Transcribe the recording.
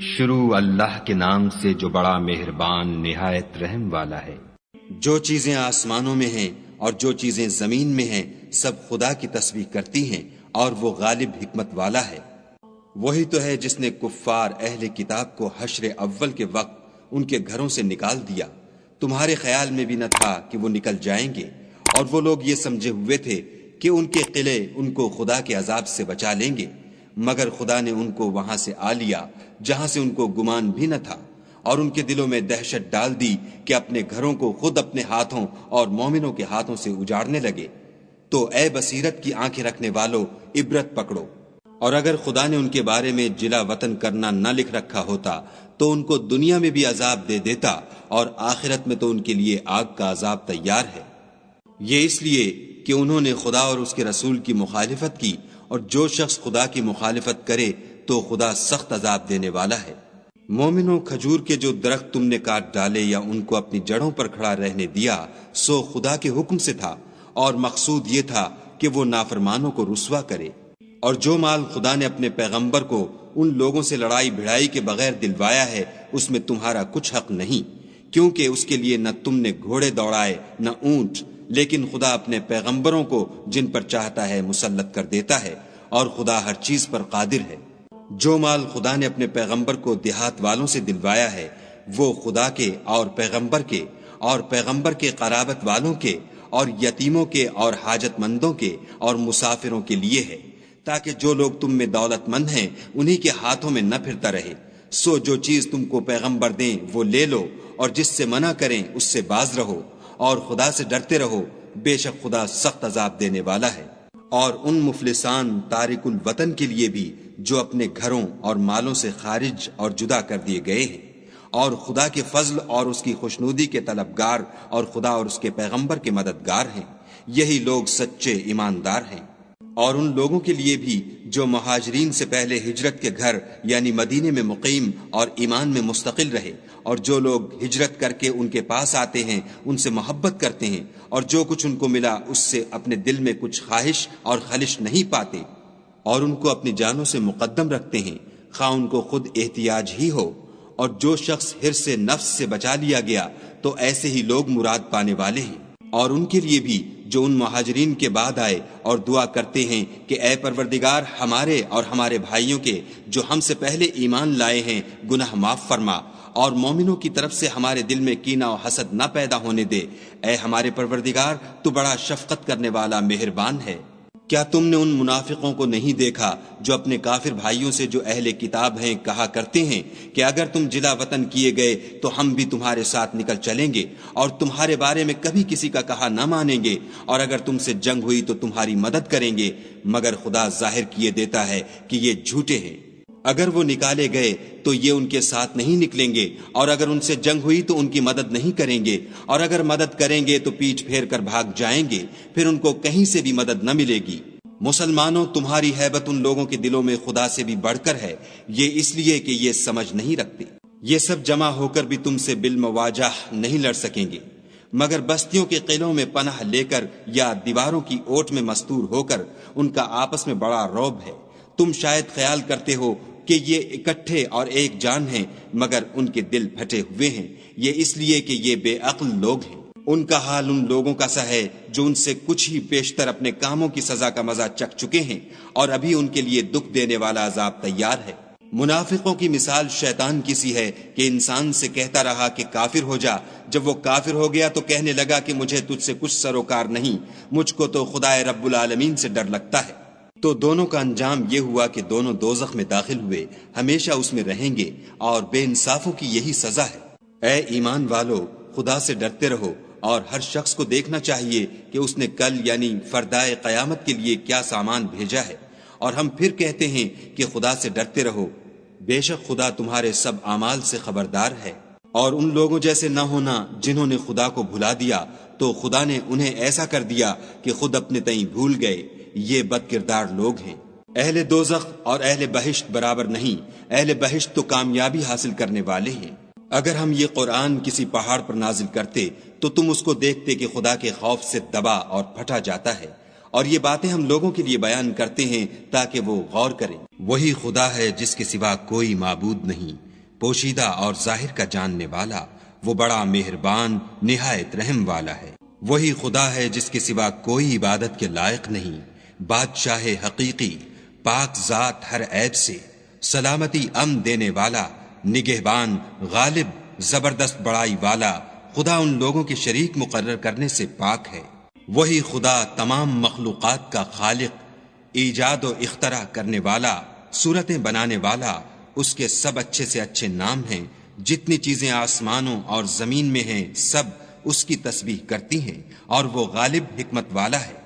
شروع اللہ کے نام سے جو بڑا مہربان نہایت رحم والا ہے۔ جو چیزیں آسمانوں میں ہیں اور جو چیزیں زمین میں ہیں سب خدا کی تسبیح کرتی ہیں اور وہ غالب حکمت والا ہے۔ وہی تو ہے جس نے کفار اہل کتاب کو حشر اول کے وقت ان کے گھروں سے نکال دیا۔ تمہارے خیال میں بھی نہ تھا کہ وہ نکل جائیں گے، اور وہ لوگ یہ سمجھے ہوئے تھے کہ ان کے قلعے ان کو خدا کے عذاب سے بچا لیں گے، مگر خدا نے ان کو وہاں سے آ لیا جہاں سے ان کو گمان بھی نہ تھا، اور ان کے دلوں میں دہشت ڈال دی کہ اپنے گھروں کو خود اپنے ہاتھوں اور مومنوں کے ہاتھوں سے اجاڑنے لگے۔ تو اے بصیرت کی آنکھیں رکھنے والو، عبرت پکڑو۔ اور اگر خدا نے ان کے بارے میں جلا وطن کرنا نہ لکھ رکھا ہوتا تو ان کو دنیا میں بھی عذاب دے دیتا، اور آخرت میں تو ان کے لیے آگ کا عذاب تیار ہے۔ یہ اس لیے کہ انہوں نے خدا اور اس کے رسول کی مخالفت کی، اور جو شخص خدا کی مخالفت کرے تو خدا سخت عذاب دینے والا ہے۔ مومنوں، کھجور کے جو درخت تم نے کاٹ ڈالے یا ان کو اپنی جڑوں پر کھڑا رہنے دیا سو خدا کے حکم سے تھا، اور مقصود یہ تھا کہ وہ نافرمانوں کو رسوا کرے۔ اور جو مال خدا نے اپنے پیغمبر کو ان لوگوں سے لڑائی بھڑائی کے بغیر دلوایا ہے اس میں تمہارا کچھ حق نہیں، کیونکہ اس کے لیے نہ تم نے گھوڑے دوڑائے نہ اونٹ، لیکن خدا اپنے پیغمبروں کو جن پر چاہتا ہے مسلط کر دیتا ہے، اور خدا ہر چیز پر قادر ہے۔ جو مال خدا نے اپنے پیغمبر کو دیہات والوں سے دلوایا ہے وہ خدا کے اور پیغمبر کے قرابت والوں کے اور یتیموں کے اور حاجت مندوں کے اور مسافروں کے لیے ہے، تاکہ جو لوگ تم میں دولت مند ہیں انہی کے ہاتھوں میں نہ پھرتا رہے۔ سو جو چیز تم کو پیغمبر دیں وہ لے لو، اور جس سے منع کریں اس سے باز رہو، اور خدا سے ڈرتے رہو، بے شک خدا سخت عذاب دینے والا ہے۔ اور ان مفلسان تارک الوطن کے لیے بھی جو اپنے گھروں اور مالوں سے خارج اور جدا کر دیے گئے ہیں، اور خدا کے فضل اور اس کی خوشنودی کے طلبگار اور خدا اور اس کے پیغمبر کے مددگار ہیں، یہی لوگ سچے ایماندار ہیں۔ اور ان لوگوں کے لیے بھی جو مہاجرین سے پہلے ہجرت کے گھر یعنی مدینے میں مقیم اور ایمان میں مستقل رہے، اور جو لوگ ہجرت کر کے ان کے پاس آتے ہیں ان سے محبت کرتے ہیں، اور جو کچھ ان کو ملا اس سے اپنے دل میں کچھ خواہش اور خلش نہیں پاتے، اور ان کو اپنی جانوں سے مقدم رکھتے ہیں، خواہ ان کو خود احتیاج ہی ہو۔ اور جو شخص حرص نفس سے بچا لیا گیا تو ایسے ہی لوگ مراد پانے والے ہیں۔ اور ان کے لیے بھی جو ان مہاجرین کے بعد آئے اور دعا کرتے ہیں کہ اے پروردگار ہمارے اور ہمارے بھائیوں کے جو ہم سے پہلے ایمان لائے ہیں گناہ معاف فرما، اور مومنوں کی طرف سے ہمارے دل میں کینہ و حسد نہ پیدا ہونے دے، اے ہمارے پروردگار تو بڑا شفقت کرنے والا مہربان ہے۔ کیا تم نے ان منافقوں کو نہیں دیکھا جو اپنے کافر بھائیوں سے جو اہل کتاب ہیں کہا کرتے ہیں کہ اگر تم جلا وطن کیے گئے تو ہم بھی تمہارے ساتھ نکل چلیں گے، اور تمہارے بارے میں کبھی کسی کا کہا نہ مانیں گے، اور اگر تم سے جنگ ہوئی تو تمہاری مدد کریں گے، مگر خدا ظاہر کیے دیتا ہے کہ یہ جھوٹے ہیں۔ اگر وہ نکالے گئے تو یہ ان کے ساتھ نہیں نکلیں گے، اور اگر ان سے جنگ ہوئی تو ان کی مدد نہیں کریں گے، اور اگر مدد کریں گے تو پیٹھ پھیر کر بھاگ جائیں گے، پھر ان کو کہیں سے بھی مدد نہ ملے گی۔ مسلمانوں، تمہاری ہیبت ان لوگوں کے دلوں میں خدا سے بھی بڑھ کر ہے، یہ اس لیے کہ یہ سمجھ نہیں رکھتے۔ یہ سب جمع ہو کر بھی تم سے بالمواجہ نہیں لڑ سکیں گے، مگر بستیوں کے قلعوں میں پناہ لے کر یا دیواروں کی اوٹ میں مستور ہو کر ان کا آپس میں بڑا رعب ہے۔ تم شاید خیال کرتے ہو کہ یہ اکٹھے اور ایک جان ہیں، مگر ان کے دل پھٹے ہوئے ہیں، یہ اس لیے کہ یہ بے عقل لوگ ہیں۔ ان کا حال ان لوگوں کا سا ہے جو ان سے کچھ ہی پیشتر اپنے کاموں کی سزا کا مزہ چکھ چکے ہیں، اور ابھی ان کے لیے دکھ دینے والا عذاب تیار ہے۔ منافقوں کی مثال شیطان کی سی ہے کہ انسان سے کہتا رہا کہ کافر ہو جا، جب وہ کافر ہو گیا تو کہنے لگا کہ مجھے تجھ سے کچھ سروکار نہیں، مجھ کو تو خدائے رب العالمین سے ڈر لگتا ہے۔ تو دونوں کا انجام یہ ہوا کہ دونوں دوزخ میں داخل ہوئے، ہمیشہ اس میں رہیں گے، اور بے انصافوں کی یہی سزا ہے۔ اے ایمان والو، خدا سے ڈرتے رہو، اور ہر شخص کو دیکھنا چاہیے کہ اس نے کل یعنی فردائے قیامت کے لیے کیا سامان بھیجا ہے، اور ہم پھر کہتے ہیں کہ خدا سے ڈرتے رہو، بے شک خدا تمہارے سب اعمال سے خبردار ہے۔ اور ان لوگوں جیسے نہ ہونا جنہوں نے خدا کو بھلا دیا، تو خدا نے انہیں ایسا کر دیا کہ خود اپنے تئیں بھول گئے، یہ بد کردار لوگ ہیں۔ اہل دوزخ اور اہل بہشت برابر نہیں، اہل بہشت تو کامیابی حاصل کرنے والے ہیں۔ اگر ہم یہ قرآن کسی پہاڑ پر نازل کرتے تو تم اس کو دیکھتے کہ خدا کے خوف سے دبا اور پھٹا جاتا ہے، اور یہ باتیں ہم لوگوں کے لیے بیان کرتے ہیں تاکہ وہ غور کریں۔ وہی خدا ہے جس کے سوا کوئی معبود نہیں، پوشیدہ اور ظاہر کا جاننے والا، وہ بڑا مہربان نہایت رحم والا ہے۔ وہی خدا ہے جس کے سوا کوئی عبادت کے لائق نہیں، بادشاہ حقیقی، پاک ذات ہر عیب سے، سلامتی امن دینے والا، نگہبان، غالب، زبردست بڑائی والا، خدا ان لوگوں کے شریک مقرر کرنے سے پاک ہے۔ وہی خدا تمام مخلوقات کا خالق، ایجاد و اختراع کرنے والا، صورتیں بنانے والا، اس کے سب اچھے سے اچھے نام ہیں۔ جتنی چیزیں آسمانوں اور زمین میں ہیں سب اس کی تسبیح کرتی ہیں، اور وہ غالب حکمت والا ہے۔